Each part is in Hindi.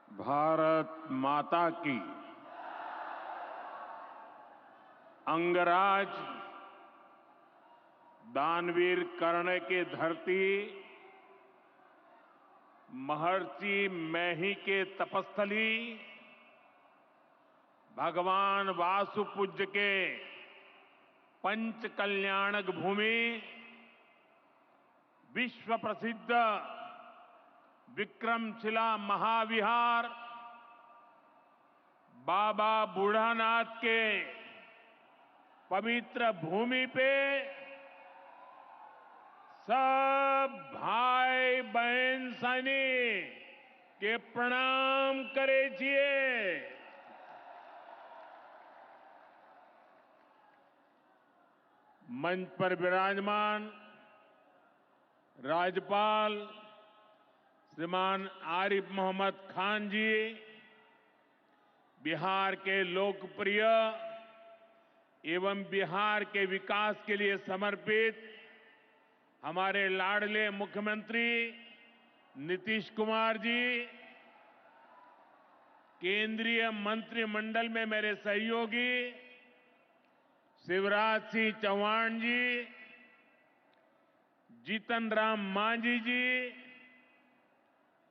भारत माता की। अंगराज दानवीर कर्ण की धरती, महर्षि मैही के तपस्थली, भगवान वासुपूज्य के पंच कल्याणक भूमि, विश्व प्रसिद्ध विक्रमशिला महाविहार, बाबा बूढ़ानाथ के पवित्र भूमि पे सब भाई बहन सैनिक के प्रणाम करे छिए। मंच पर विराजमान राज्यपाल श्रीमान आरिफ मोहम्मद खान जी, बिहार के लोकप्रिय एवं बिहार के विकास के लिए समर्पित हमारे लाडले मुख्यमंत्री नीतीश कुमार जी, केंद्रीय मंत्रिमंडल में मेरे सहयोगी शिवराज सिंह चौहान जी, जीतन राम मांझी जी,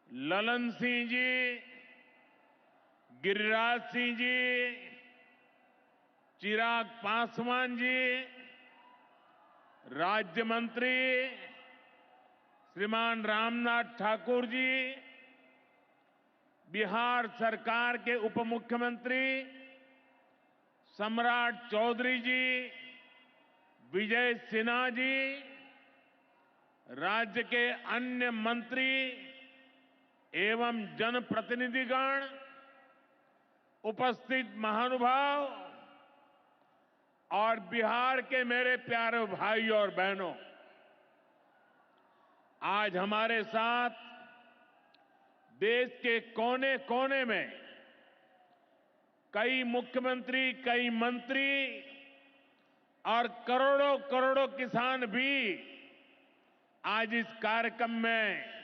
ललन सिंह जी, गिरिराज सिंह जी, चिराग पासवान जी, राज्य मंत्री श्रीमान रामनाथ ठाकुर जी, बिहार सरकार के उप मुख्यमंत्री सम्राट चौधरी जी, विजय सिन्हा जी, राज्य के अन्य मंत्री एवं जनप्रतिनिधिगण, उपस्थित महानुभाव और बिहार के मेरे प्यारे भाइयों और बहनों, आज हमारे साथ देश के कोने कोने में कई मुख्यमंत्री, कई मंत्री और करोड़ों करोड़ों किसान भी आज इस कार्यक्रम में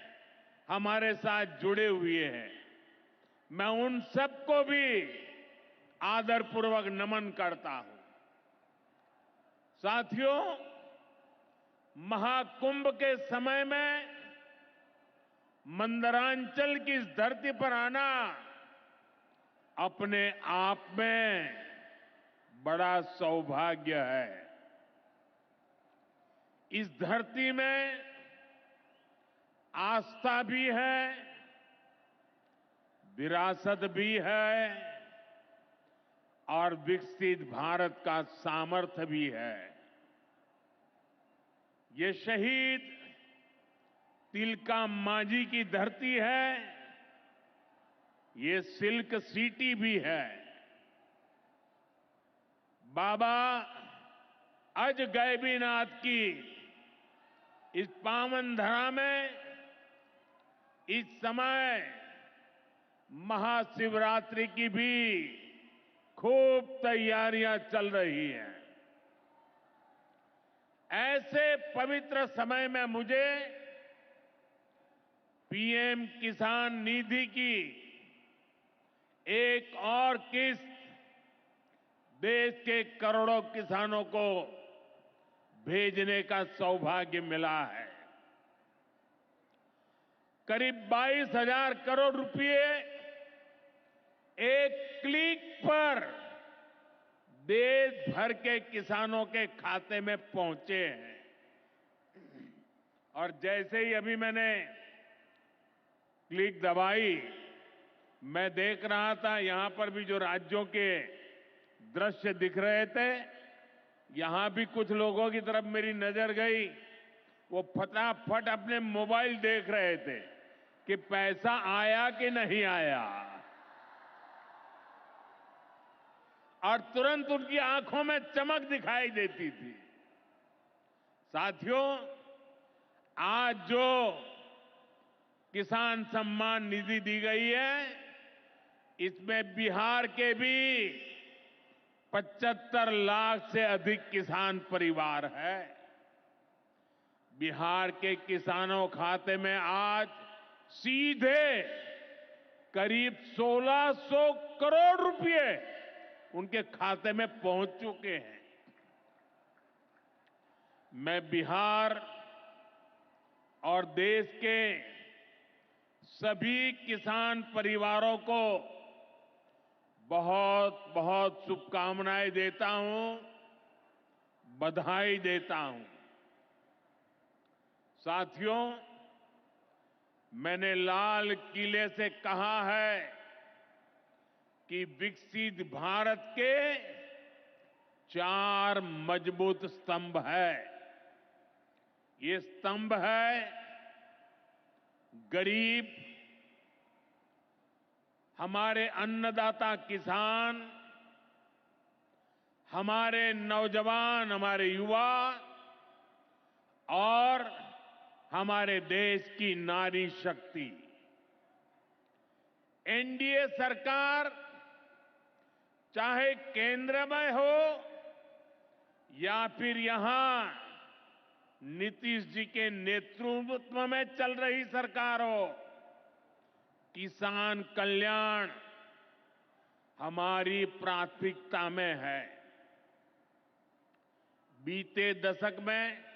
हमारे साथ जुड़े हुए हैं। मैं उन सबको भी आदरपूर्वक नमन करता हूं। साथियों, महाकुंभ के समय में मंदरांचल की इस धरती पर आना अपने आप में बड़ा सौभाग्य है। इस धरती में आस्था भी है, विरासत भी है और विकसित भारत का सामर्थ्य भी है। ये शहीद तिलका मांझी की धरती है, ये सिल्क सिटी भी है। बाबा अजगैबीनाथ की इस पावन धरा में इस समय महाशिवरात्रि की भी खूब तैयारियां चल रही हैं। ऐसे पवित्र समय में मुझे पीएम किसान निधि की एक और किस्त देश के करोड़ों किसानों को भेजने का सौभाग्य मिला है। करीब 22,000 करोड़ रुपए एक क्लिक पर देश भर के किसानों के खाते में पहुंचे हैं। और जैसे ही अभी मैंने क्लिक दबाई, मैं देख रहा था यहां पर भी जो राज्यों के दृश्य दिख रहे थे, यहां भी कुछ लोगों की तरफ मेरी नजर गई। वो फटाफट अपने मोबाइल देख रहे थे कि पैसा आया कि नहीं आया, और तुरंत उनकी आंखों में चमक दिखाई देती थी। साथियों, आज जो किसान सम्मान निधि दी गई है, इसमें बिहार के भी 75 लाख से अधिक किसान परिवार है। बिहार के किसानों खाते में आज सीधे करीब 1600 करोड़ रुपए उनके खाते में पहुंच चुके हैं। मैं बिहार और देश के सभी किसान परिवारों को बहुत बहुत शुभकामनाएं देता हूं, बधाई देता हूं। साथियों, मैंने लाल किले से कहा है कि विकसित भारत के 4 मजबूत स्तंभ है। ये स्तंभ है गरीब, हमारे अन्नदाता किसान, हमारे नौजवान, हमारे युवा और हमारे देश की नारी शक्ति। एनडीए सरकार चाहे केंद्र में हो या फिर यहां नीतीश जी के नेतृत्व में चल रही सरकार हो, किसान कल्याण हमारी प्राथमिकता में है। बीते दशक में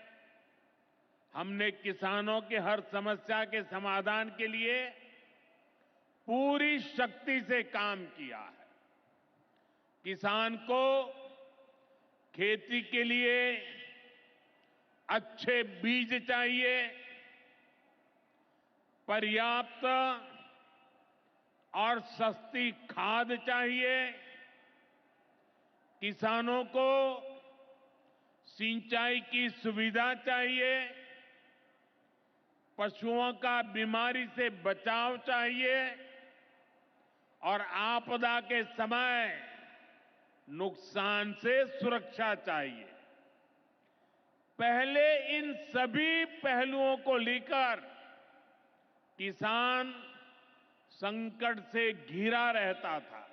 हमने किसानों की हर समस्या के समाधान के लिए पूरी शक्ति से काम किया है। किसान को खेती के लिए अच्छे बीज चाहिए, पर्याप्त और सस्ती खाद चाहिए, किसानों को सिंचाई की सुविधा चाहिए, पशुओं का बीमारी से बचाव चाहिए और आपदा के समय नुकसान से सुरक्षा चाहिए। पहले इन सभी पहलुओं को लेकर किसान संकट से घिरा रहता था।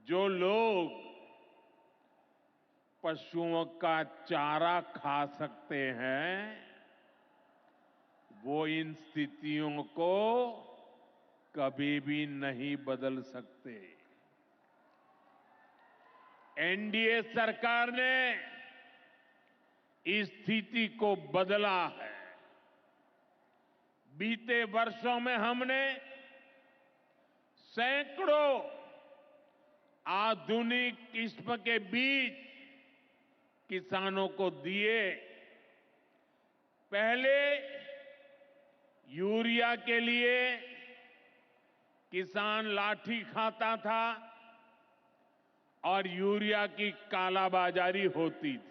जो लोग पशुओं का चारा खा सकते हैं, वो इन स्थितियों को कभी भी नहीं बदल सकते। एनडीए सरकार ने इस स्थिति को बदला है। बीते वर्षों में हमने सैकड़ों आधुनिक किस्म के बीज किसानों को दिए। पहले यूरिया के लिए किसान लाठी खाता था और यूरिया की कालाबाजारी होती थी।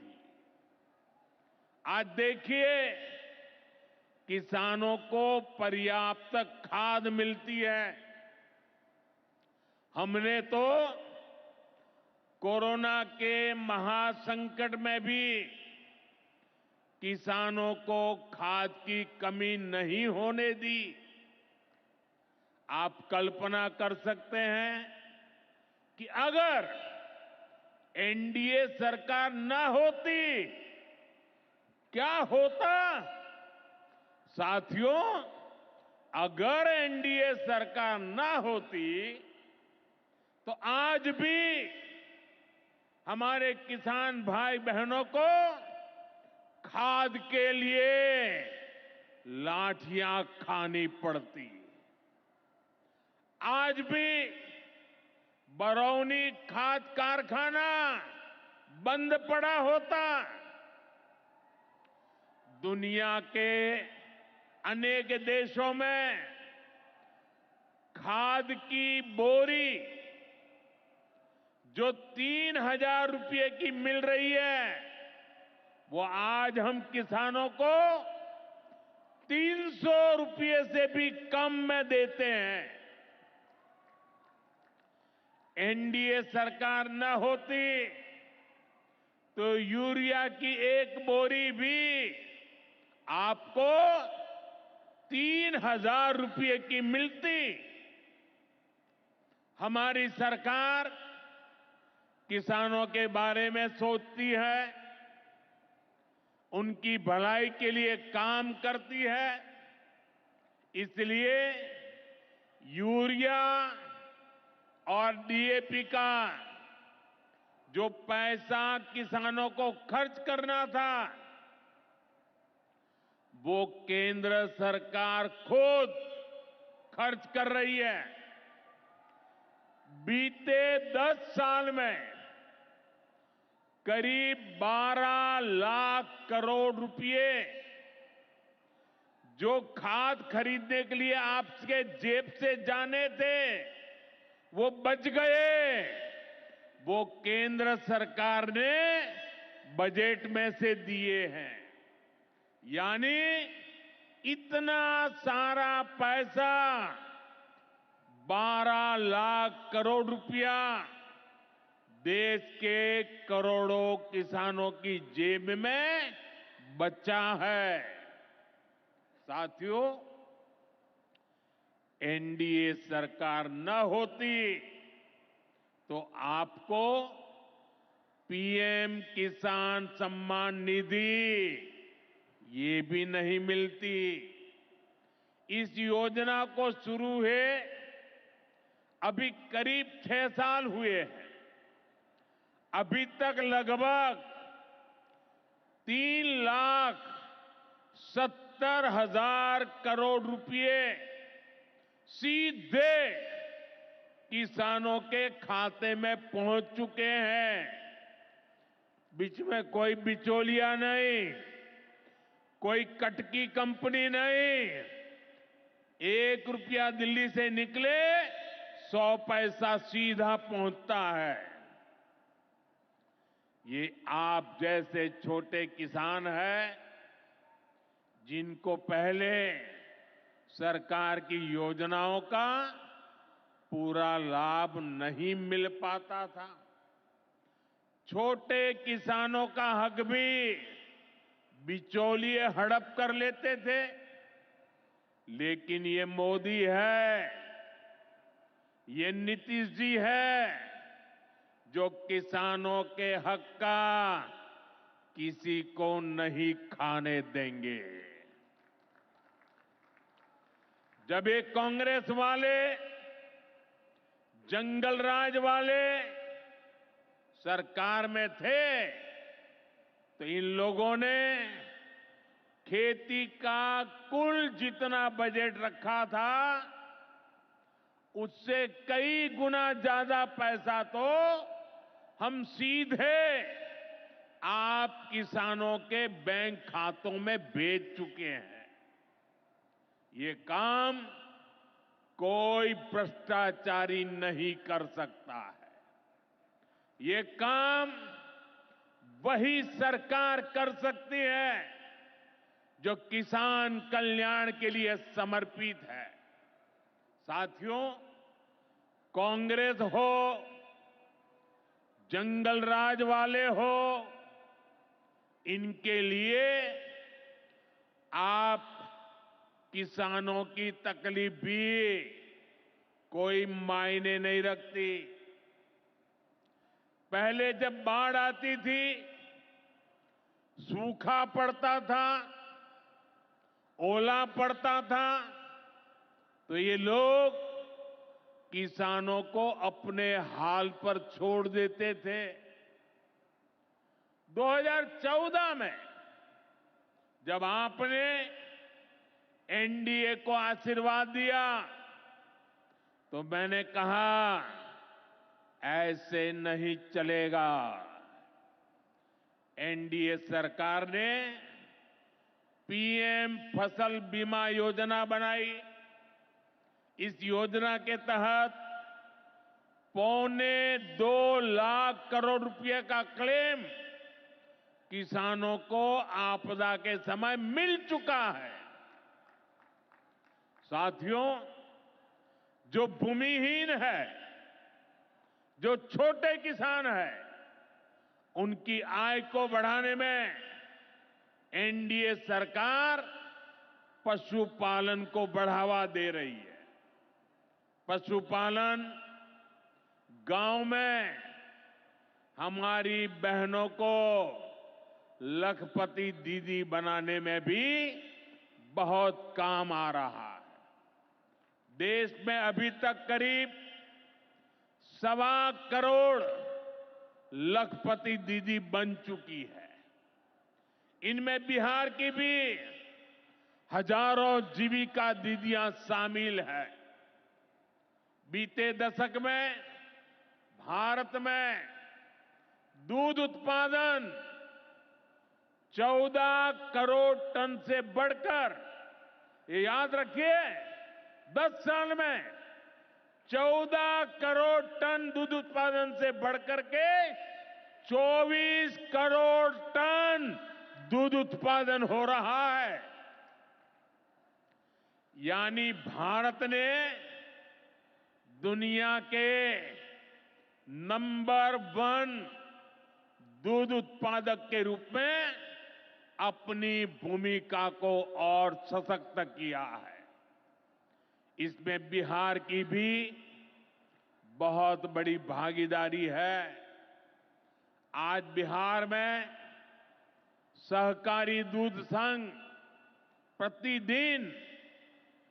आज देखिए, किसानों को पर्याप्त खाद मिलती है। हमने तो कोरोना के महासंकट में भी किसानों को खाद की कमी नहीं होने दी। आप कल्पना कर सकते हैं कि अगर एनडीए सरकार न होती, क्या होता? साथियों, अगर एनडीए सरकार न होती तो आज भी हमारे किसान भाई बहनों को खाद के लिए लाठियां खानी पड़ती। आज भी बरौनी खाद कारखाना बंद पड़ा होता। दुनिया के अनेक देशों में खाद की बोरी जो 3,000 रुपये की मिल रही है, वो आज हम किसानों को 300 रुपये से भी कम में देते हैं। एनडीए सरकार न होती तो यूरिया की एक बोरी भी आपको 3,000 रुपये की मिलती। हमारी सरकार किसानों के बारे में सोचती है, उनकी भलाई के लिए काम करती है। इसलिए यूरिया और डीएपी का जो पैसा किसानों को खर्च करना था, वो केंद्र सरकार खुद खर्च कर रही है। बीते 10 साल में करीब 12 लाख करोड़ रुपए जो खाद खरीदने के लिए आपके जेब से जाने थे, वो बच गए। वो केंद्र सरकार ने बजट में से दिए हैं। यानी इतना सारा पैसा, 12 लाख करोड़ रुपया देश के करोड़ों किसानों की जेब में बचा है। साथियों, एनडीए सरकार न होती तो आपको पीएम किसान सम्मान निधि ये भी नहीं मिलती। इस योजना को शुरू हुए अभी करीब 6 साल हुए हैं। अभी तक लगभग 3,70,000 करोड़ रुपए सीधे किसानों के खाते में पहुंच चुके हैं। बीच में कोई बिचौलिया नहीं, कोई कटकी कंपनी नहीं। 1 रुपया दिल्ली से निकले, 100 पैसा सीधा पहुंचता है। ये आप जैसे छोटे किसान हैं, जिनको पहले सरकार की योजनाओं का पूरा लाभ नहीं मिल पाता था। छोटे किसानों का हक भी बिचौलिए हड़प कर लेते थे। लेकिन ये मोदी है, ये नीतीश जी है, जो किसानों के हक का किसी को नहीं खाने देंगे। जब ये कांग्रेस वाले, जंगल राज वाले सरकार में थे, तो इन लोगों ने खेती का कुल जितना बजट रखा था, उससे कई गुना ज्यादा पैसा तो हम सीधे आप किसानों के बैंक खातों में भेज चुके हैं। ये काम कोई भ्रष्टाचारी नहीं कर सकता है। ये काम वही सरकार कर सकती है जो किसान कल्याण के लिए समर्पित है। साथियों, कांग्रेस हो, जंगल राज वाले हो, इनके लिए आप किसानों की तकलीफ भी कोई मायने नहीं रखती। पहले जब बाढ़ आती थी, सूखा पड़ता था, ओला पड़ता था, तो ये लोग किसानों को अपने हाल पर छोड़ देते थे। 2014 में जब आपने एनडीए को आशीर्वाद दिया, तो मैंने कहा ऐसे नहीं चलेगा। एनडीए सरकार ने पीएम फसल बीमा योजना बनाई। इस योजना के तहत 2.25 लाख करोड़ रुपए का क्लेम किसानों को आपदा के समय मिल चुका है। साथियों, जो भूमिहीन है, जो छोटे किसान है, उनकी आय को बढ़ाने में एनडीए सरकार पशुपालन को बढ़ावा दे रही है। पशुपालन गांव में हमारी बहनों को लखपति दीदी बनाने में भी बहुत काम आ रहा है। देश में अभी तक करीब 1.25 करोड़ लखपति दीदी बन चुकी है। इनमें बिहार की भी हजारों जीविका दीदियां शामिल है। बीते दशक में भारत में दूध उत्पादन 14 करोड़ टन से बढ़कर, ये याद रखिए, 10 साल में 14 करोड़ टन दूध उत्पादन से बढ़कर के 24 करोड़ टन दूध उत्पादन हो रहा है। यानी भारत ने दुनिया के नंबर 1 दूध उत्पादक के रूप में अपनी भूमिका को और सशक्त किया है। इसमें बिहार की भी बहुत बड़ी भागीदारी है। आज बिहार में सहकारी दूध संघ प्रतिदिन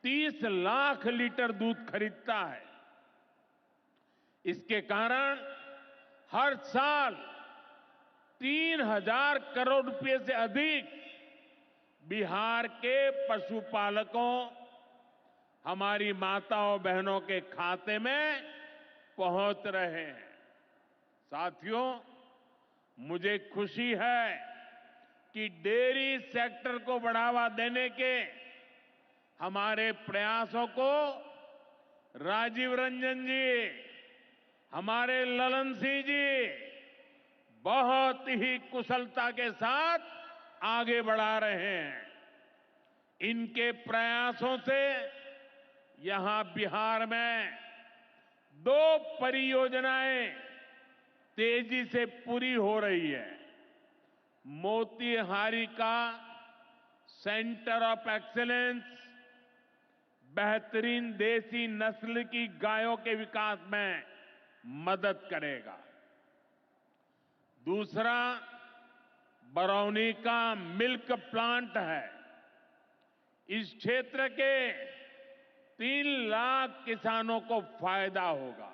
30 लाख लीटर दूध खरीदता है। इसके कारण हर साल 3,000 करोड़ रुपए से अधिक बिहार के पशुपालकों, हमारी माताओं बहनों के खाते में पहुंच रहे हैं। साथियों, मुझे खुशी है कि डेयरी सेक्टर को बढ़ावा देने के हमारे प्रयासों को राजीव रंजन जी, हमारे ललन सिंह जी बहुत ही कुशलता के साथ आगे बढ़ा रहे हैं। इनके प्रयासों से यहां बिहार में 2 परियोजनाएं तेजी से पूरी हो रही है। मोतीहारी का सेंटर ऑफ एक्सीलेंस बेहतरीन देसी नस्ल की गायों के विकास में मदद करेगा। दूसरा बरौनी का मिल्क प्लांट है। इस क्षेत्र के 3 लाख किसानों को फायदा होगा,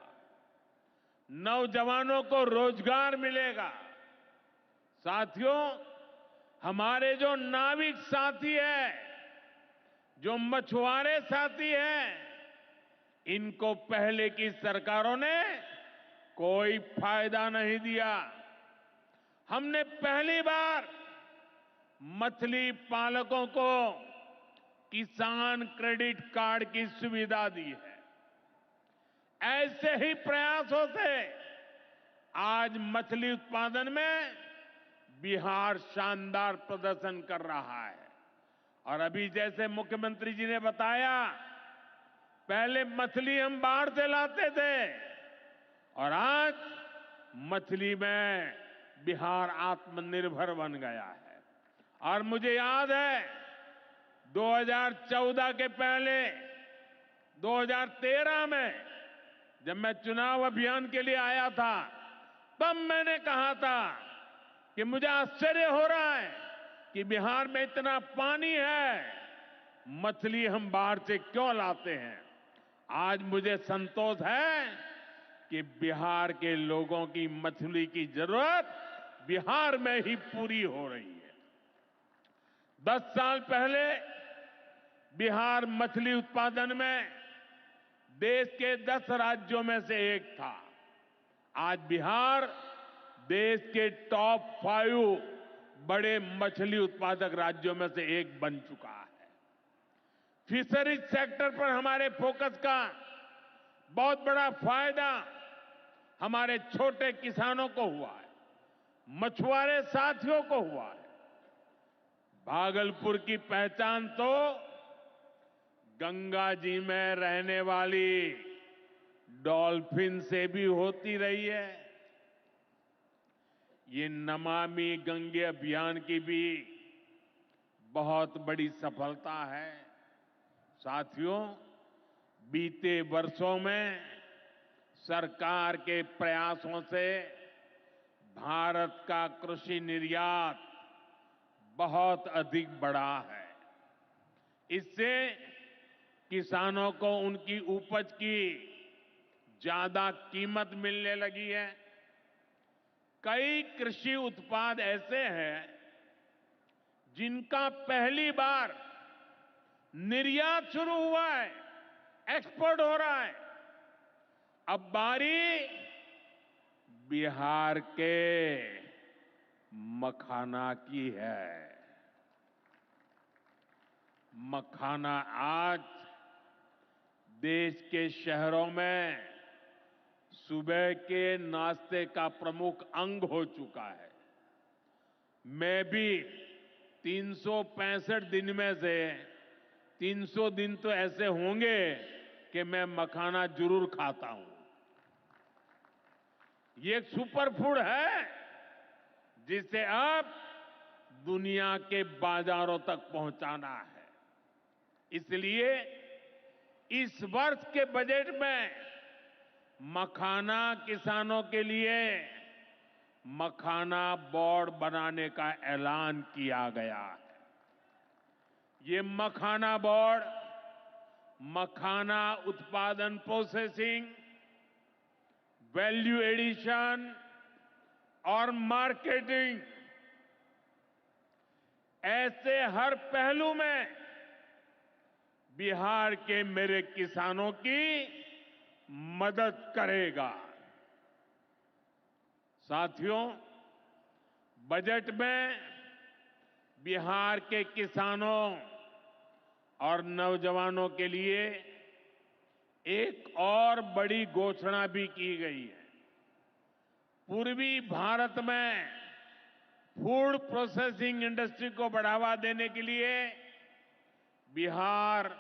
नौजवानों को रोजगार मिलेगा। साथियों, हमारे जो नाविक साथी हैं, जो मछुआरे साथी हैं, इनको पहले की सरकारों ने कोई फायदा नहीं दिया। हमने पहली बार मछली पालकों को किसान क्रेडिट कार्ड की सुविधा दी है। ऐसे ही प्रयासों से आज मछली उत्पादन में बिहार शानदार प्रदर्शन कर रहा है। और अभी जैसे मुख्यमंत्री जी ने बताया, पहले मछली हम बाहर से लाते थे और आज मछली में बिहार आत्मनिर्भर बन गया है। और मुझे याद है 2014 के पहले 2013 में जब मैं चुनाव अभियान के लिए आया था, तब मैंने कहा था कि मुझे आश्चर्य हो रहा है कि बिहार में इतना पानी है, मछली हम बाहर से क्यों लाते हैं। आज मुझे संतोष है कि बिहार के लोगों की मछली की जरूरत बिहार में ही पूरी हो रही है। 10 साल पहले बिहार मछली उत्पादन में देश के 10 राज्यों में से एक था। आज बिहार देश के टॉप 5 बड़े मछली उत्पादक राज्यों में से एक बन चुका है। फिशरीज सेक्टर पर हमारे फोकस का बहुत बड़ा फायदा हमारे छोटे किसानों को हुआ है, मछुआरे साथियों को हुआ है। भागलपुर की पहचान तो गंगा जी में रहने वाली डॉल्फिन से भी होती रही है। ये नमामि गंगे अभियान की भी बहुत बड़ी सफलता है। साथियों, बीते वर्षों में सरकार के प्रयासों से भारत का कृषि निर्यात बहुत अधिक बढ़ा है। इससे किसानों को उनकी उपज की ज्यादा कीमत मिलने लगी है। कई कृषि उत्पाद ऐसे हैं जिनका पहली बार निर्यात शुरू हुआ है, एक्सपोर्ट हो रहा है। अब बारी बिहार के मखाना की है। मखाना आज देश के शहरों में सुबह के नाश्ते का प्रमुख अंग हो चुका है। मैं भी 365 दिन में से 300 दिन तो ऐसे होंगे कि मैं मखाना जरूर खाता हूं। ये एक सुपर फूड है जिसे अब दुनिया के बाजारों तक पहुंचाना है। इसलिए इस वर्ष के बजट में मखाना किसानों के लिए मखाना बोर्ड बनाने का ऐलान किया गया है। ये मखाना बोर्ड मखाना उत्पादन, प्रोसेसिंग, वैल्यू एडिशन और मार्केटिंग ऐसे हर पहलू में बिहार के मेरे किसानों की मदद करेगा। साथियों, बजट में बिहार के किसानों और नौजवानों के लिए एक और बड़ी घोषणा भी की गई है। पूर्वी भारत में फूड प्रोसेसिंग इंडस्ट्री को बढ़ावा देने के लिए बिहार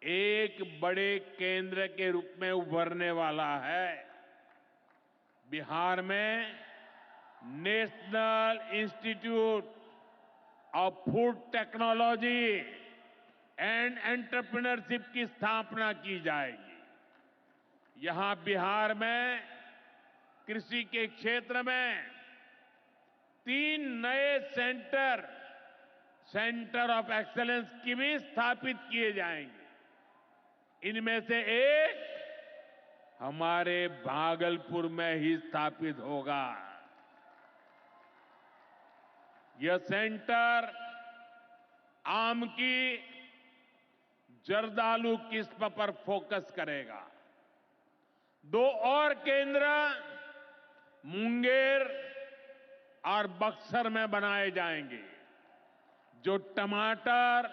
एक बड़े केंद्र के रूप में उभरने वाला है। बिहार में national institute of food technology and entrepreneurship की स्थापना की जाएगी। यहां बिहार में कृषि के क्षेत्र में 3 नए सेंटर ऑफ एक्सेलेंस की भी स्थापित किए जाएंगे। इनमें से एक हमारे भागलपुर में ही स्थापित होगा। यह सेंटर आम की जर्दालू किस्म पर फोकस करेगा। 2 और केंद्र मुंगेर और बक्सर में बनाए जाएंगे, जो टमाटर,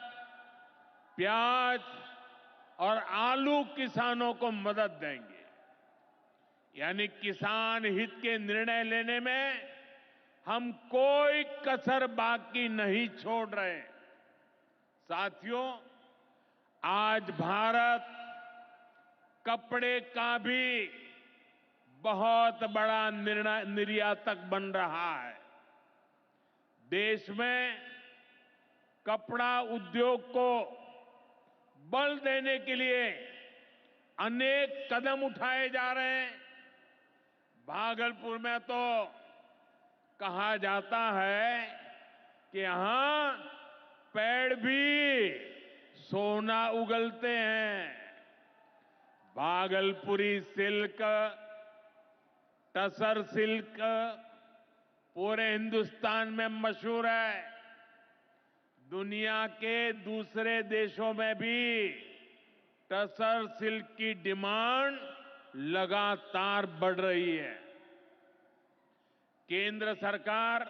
प्याज और आलू किसानों को मदद देंगे। यानी किसान हित के निर्णय लेने में हम कोई कसर बाकी नहीं छोड़ रहे। साथियों, आज भारत कपड़े का भी बहुत बड़ा निर्यातक बन रहा है। देश में कपड़ा उद्योग को बल देने के लिए अनेक कदम उठाए जा रहे हैं। भागलपुर में तो कहा जाता है कि यहां पेड़ भी सोना उगलते हैं। भागलपुरी सिल्क, टसर सिल्क पूरे हिंदुस्तान में मशहूर है। दुनिया के दूसरे देशों में भी टसर सिल्क की डिमांड लगातार बढ़ रही है। केंद्र सरकार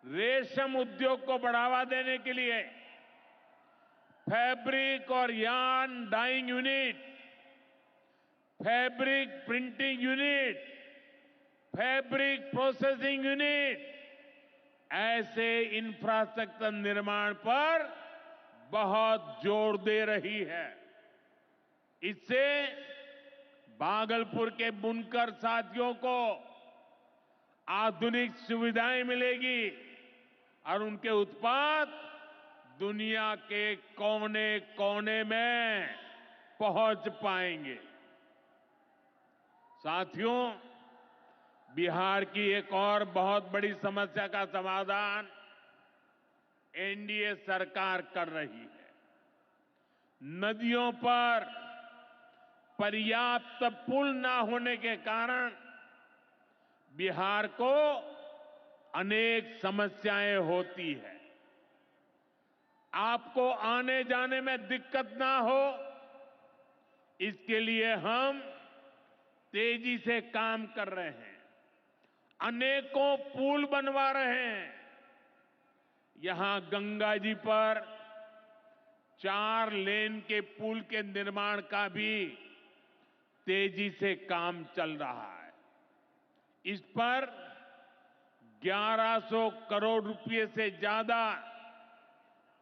रेशम उद्योग को बढ़ावा देने के लिए फैब्रिक और yarn dyeing unit, fabric printing unit, fabric processing unit ऐसे इंफ्रास्ट्रक्चर निर्माण पर बहुत जोर दे रही है। इससे भागलपुर के बुनकर साथियों को आधुनिक सुविधाएं मिलेगी और उनके उत्पाद दुनिया के कोने कोने में पहुंच पाएंगे। साथियों, बिहार की एक और बहुत बड़ी समस्या का समाधान एनडीए सरकार कर रही है। नदियों पर पर्याप्त पुल न होने के कारण बिहार को अनेक समस्याएं होती है। आपको आने जाने में दिक्कत ना हो, इसके लिए हम तेजी से काम कर रहे हैं। अनेकों पुल बनवा रहे हैं। यहां गंगा जी पर 4 लेन के पुल के निर्माण का भी तेजी से काम चल रहा है। इस पर 1100 करोड़ रुपए से ज्यादा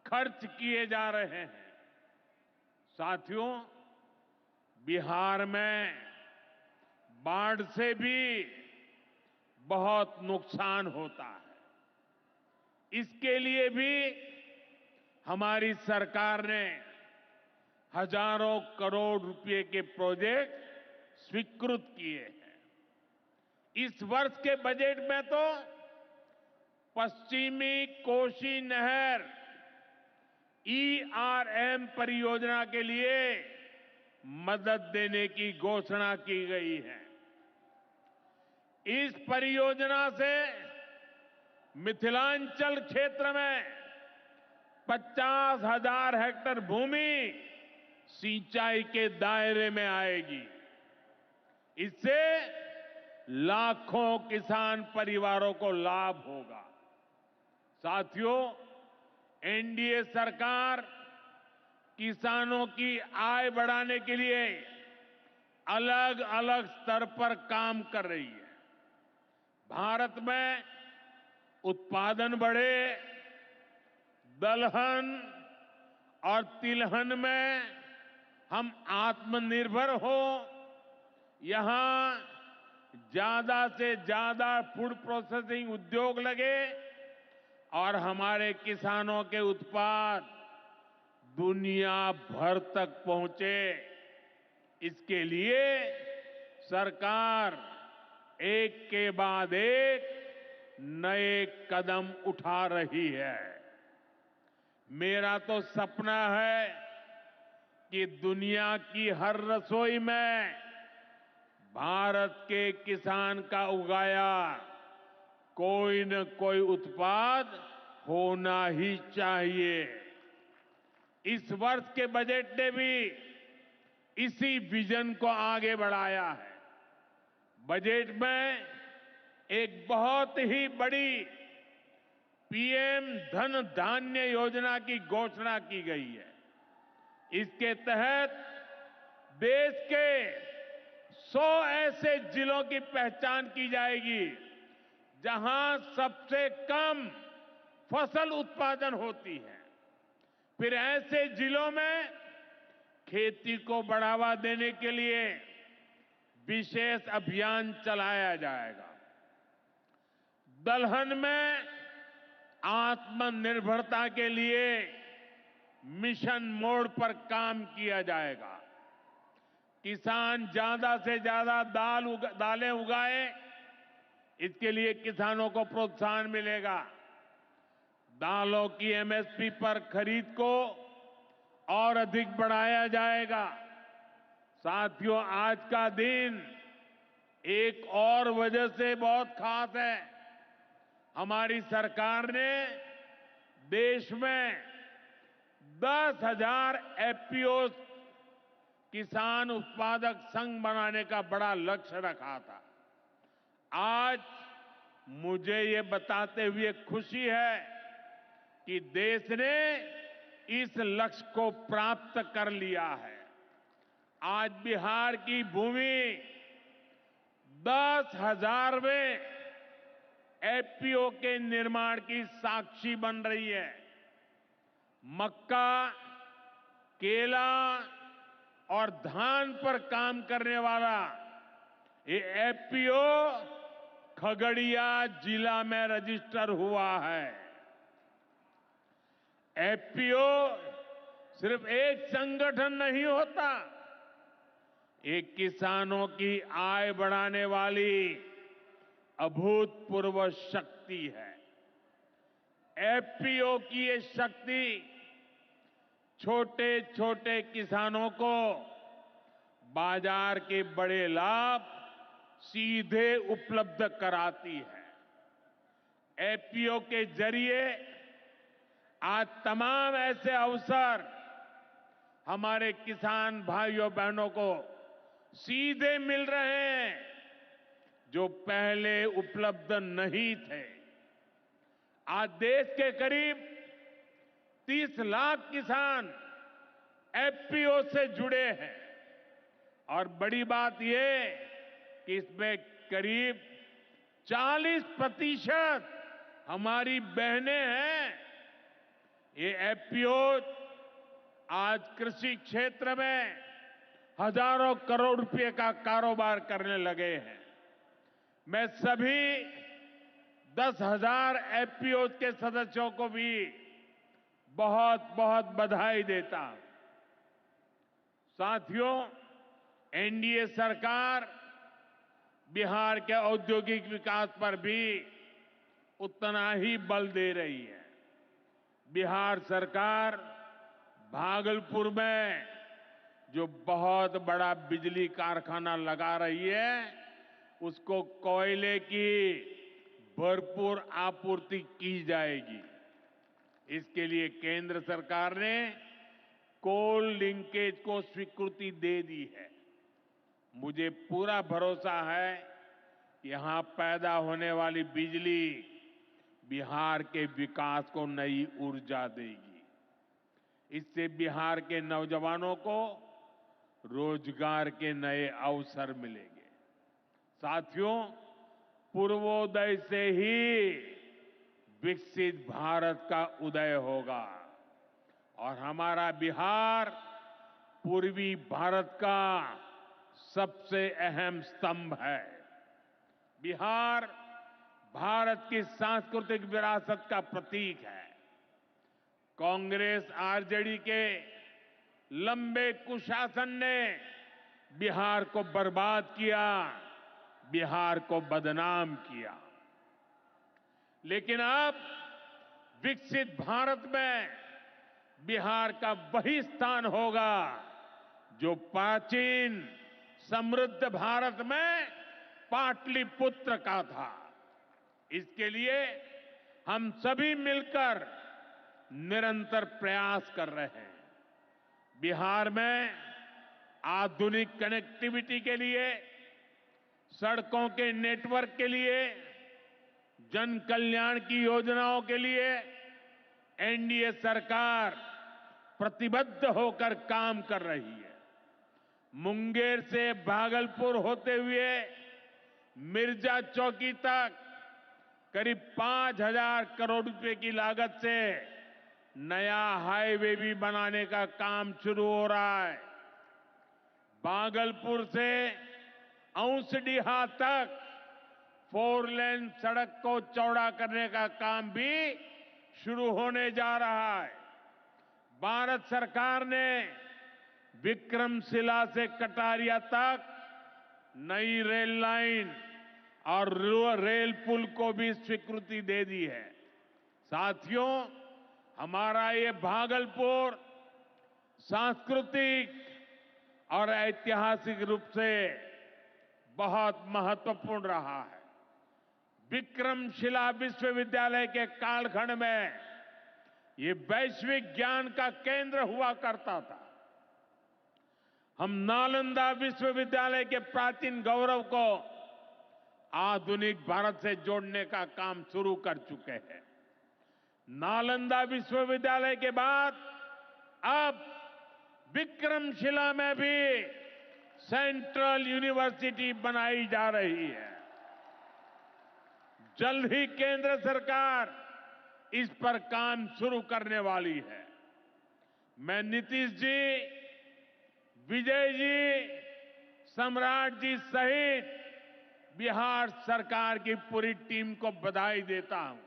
खर्च किए जा रहे हैं। साथियों, बिहार में बाढ़ से भी बहुत नुकसान होता है। इसके लिए भी हमारी सरकार ने हजारों करोड़ रुपए के प्रोजेक्ट स्वीकृत किए हैं। इस वर्ष के बजट में तो पश्चिमी कोसी नहर ERM परियोजना के लिए मदद देने की घोषणा की गई है। इस परियोजना से मिथिलांचल क्षेत्र में 50,000 हेक्टेयर भूमि सिंचाई के दायरे में आएगी। इससे लाखों किसान परिवारों को लाभ होगा। साथियों, एनडीए सरकार किसानों की आय बढ़ाने के लिए अलग अलग स्तर पर काम कर रही है। भारत में उत्पादन बढ़े, दलहन और तिलहन में हम आत्मनिर्भर हो, यहां ज्यादा से ज्यादा फूड प्रोसेसिंग उद्योग लगे और हमारे किसानों के उत्पाद दुनिया भर तक पहुंचे। इसके लिए सरकार एक के बाद एक नए कदम उठा रही है। मेरा तो सपना है कि दुनिया की हर रसोई में भारत के किसान का उगाया कोई न कोई उत्पाद होना ही चाहिए। इस वर्ष के बजट ने भी इसी विजन को आगे बढ़ाया है। बजट में एक बहुत ही बड़ी पीएम धन धान्य योजना की घोषणा की गई है। इसके तहत देश के 100 ऐसे जिलों की पहचान की जाएगी जहां सबसे कम फसल उत्पादन होती है। फिर ऐसे जिलों में खेती को बढ़ावा देने के लिए विशेष अभियान चलाया जाएगा। दलहन में आत्मनिर्भरता के लिए मिशन मोड पर काम किया जाएगा। किसान ज्यादा से ज्यादा दालें उगाए, इसके लिए किसानों को प्रोत्साहन मिलेगा। दालों की एमएसपी पर खरीद को और अधिक बढ़ाया जाएगा। साथियों, आज का दिन एक और वजह से बहुत खास है। हमारी सरकार ने देश में 10,000 एफपीओ किसान उत्पादक संघ बनाने का बड़ा लक्ष्य रखा था। आज मुझे ये बताते हुए खुशी है कि देश ने इस लक्ष्य को प्राप्त कर लिया है। आज बिहार की भूमि 10,000वें एफपीओ के निर्माण की साक्षी बन रही है। मक्का, केला और धान पर काम करने वाला ये एफपीओ खगड़िया जिला में रजिस्टर हुआ है। एफपीओ सिर्फ एक संगठन नहीं होता, एक किसानों की आय बढ़ाने वाली अभूतपूर्व शक्ति है। एफपीओ की ये शक्ति छोटे छोटे किसानों को बाजार के बड़े लाभ सीधे उपलब्ध कराती है। एफपीओ के जरिए आज तमाम ऐसे अवसर हमारे किसान भाइयों बहनों को सीधे मिल रहे हैं जो पहले उपलब्ध नहीं थे। आज देश के करीब 30 लाख किसान एफपीओ से जुड़े हैं और बड़ी बात यह कि इसमें करीब 40% हमारी बहनें हैं। ये एफपीओ आज कृषि क्षेत्र में हजारों करोड़ रुपए का कारोबार करने लगे हैं। मैं सभी 10,000 एफपीओ के सदस्यों को भी बहुत बहुत बधाई देता हूं। साथियों, एनडीए सरकार बिहार के औद्योगिक विकास पर भी उतना ही बल दे रही है। बिहार सरकार भागलपुर में जो बहुत बड़ा बिजली कारखाना लगा रही है, उसको कोयले की भरपूर आपूर्ति की जाएगी। इसके लिए केंद्र सरकार ने कोल लिंकेज को स्वीकृति दे दी है। मुझे पूरा भरोसा है यहां पैदा होने वाली बिजली बिहार के विकास को नई ऊर्जा देगी। इससे बिहार के नौजवानों को रोजगार के नए अवसर मिलेंगे। साथियों, पूर्वोदय से ही विकसित भारत का उदय होगा और हमारा बिहार पूर्वी भारत का सबसे अहम स्तंभ है। बिहार भारत की सांस्कृतिक विरासत का प्रतीक है। कांग्रेस आरजेडी के लंबे कुशासन ने बिहार को बर्बाद किया, बिहार को बदनाम किया। लेकिन अब विकसित भारत में बिहार का वही स्थान होगा जो प्राचीन समृद्ध भारत में पाटलिपुत्र का था। इसके लिए हम सभी मिलकर निरंतर प्रयास कर रहे हैं। बिहार में आधुनिक कनेक्टिविटी के लिए, सड़कों के नेटवर्क के लिए, जन कल्याण की योजनाओं के लिए एनडीए सरकार प्रतिबद्ध होकर काम कर रही है। मुंगेर से भागलपुर होते हुए मिर्जा चौकी तक करीब 5,000 करोड़ रुपए की लागत से नया हाईवे भी बनाने का काम शुरू हो रहा है। भागलपुर से औंसडीहा तक 4 लेन सड़क को चौड़ा करने का काम भी शुरू होने जा रहा है। भारत सरकार ने विक्रमशिला से कटारिया तक नई रेल लाइन और रेल पुल को भी स्वीकृति दे दी है। साथियों, हमारा ये भागलपुर सांस्कृतिक और ऐतिहासिक रूप से बहुत महत्वपूर्ण रहा है। विक्रमशिला विश्वविद्यालय के कालखंड में ये वैश्विक ज्ञान का केंद्र हुआ करता था। हम नालंदा विश्वविद्यालय के प्राचीन गौरव को आधुनिक भारत से जोड़ने का काम शुरू कर चुके हैं। नालंदा विश्वविद्यालय के बाद अब विक्रमशिला में भी सेंट्रल यूनिवर्सिटी बनाई जा रही है। जल्द ही केंद्र सरकार इस पर काम शुरू करने वाली है। मैं नीतीश जी, विजय जी, सम्राट जी सहित बिहार सरकार की पूरी टीम को बधाई देता हूं।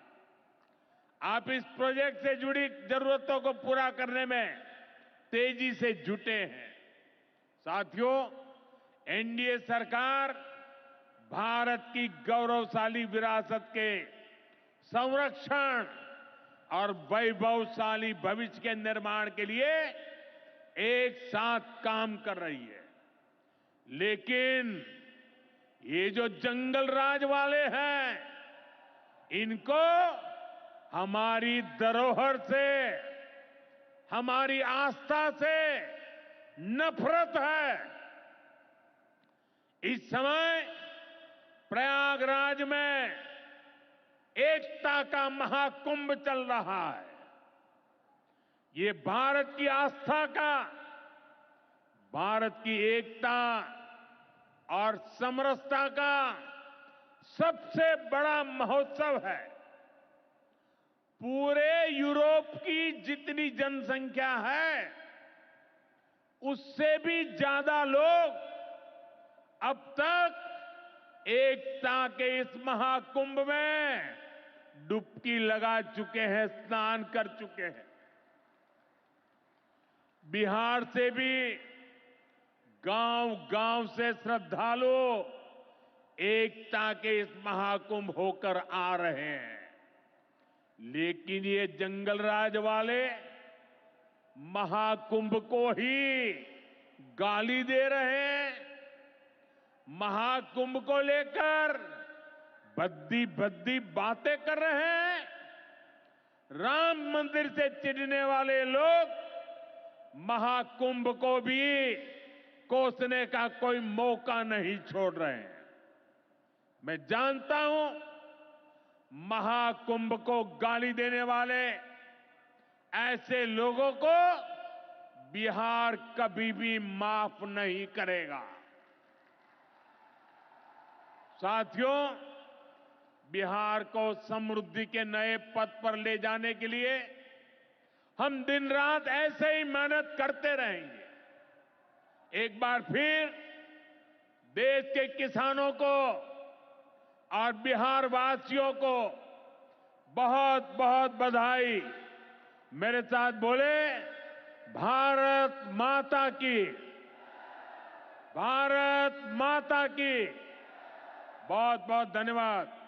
आप इस प्रोजेक्ट से जुड़ी जरूरतों को पूरा करने में तेजी से जुटे हैं। साथियों, एनडीए सरकार भारत की गौरवशाली विरासत के संरक्षण और वैभवशाली भविष्य के निर्माण के लिए एक साथ काम कर रही है। लेकिन ये जो जंगल राज वाले हैं, इनको हमारी धरोहर से, हमारी आस्था से नफरत है। इस समय प्रयागराज में एकता का महाकुंभ चल रहा है। ये भारत की आस्था का, भारत की एकता और समरसता का सबसे बड़ा महोत्सव है। पूरे यूरोप की जितनी जनसंख्या है, उससे भी ज्यादा लोग अब तक एकता के इस महाकुंभ में डुबकी लगा चुके हैं, स्नान कर चुके हैं। बिहार से भी गांव-गांव से श्रद्धालु एकता के इस महाकुंभ होकर आ रहे हैं। लेकिन ये जंगल राज वाले महाकुंभ को ही गाली दे रहे हैं। महाकुंभ को लेकर भद्दी भद्दी बातें कर रहे हैं। राम मंदिर से चिढ़ने वाले लोग महाकुंभ को भी कोसने का कोई मौका नहीं छोड़ रहे हैं। मैं जानता हूं, महाकुंभ को गाली देने वाले ऐसे लोगों को बिहार कभी भी माफ नहीं करेगा। साथियों, बिहार को समृद्धि के नए पथ पर ले जाने के लिए हम दिन रात ऐसे ही मेहनत करते रहेंगे। एक बार फिर देश के किसानों को और बिहार वासियों को बहुत बहुत बधाई। मेरे साथ बोले, भारत माता की, भारत माता की। बहुत बहुत धन्यवाद।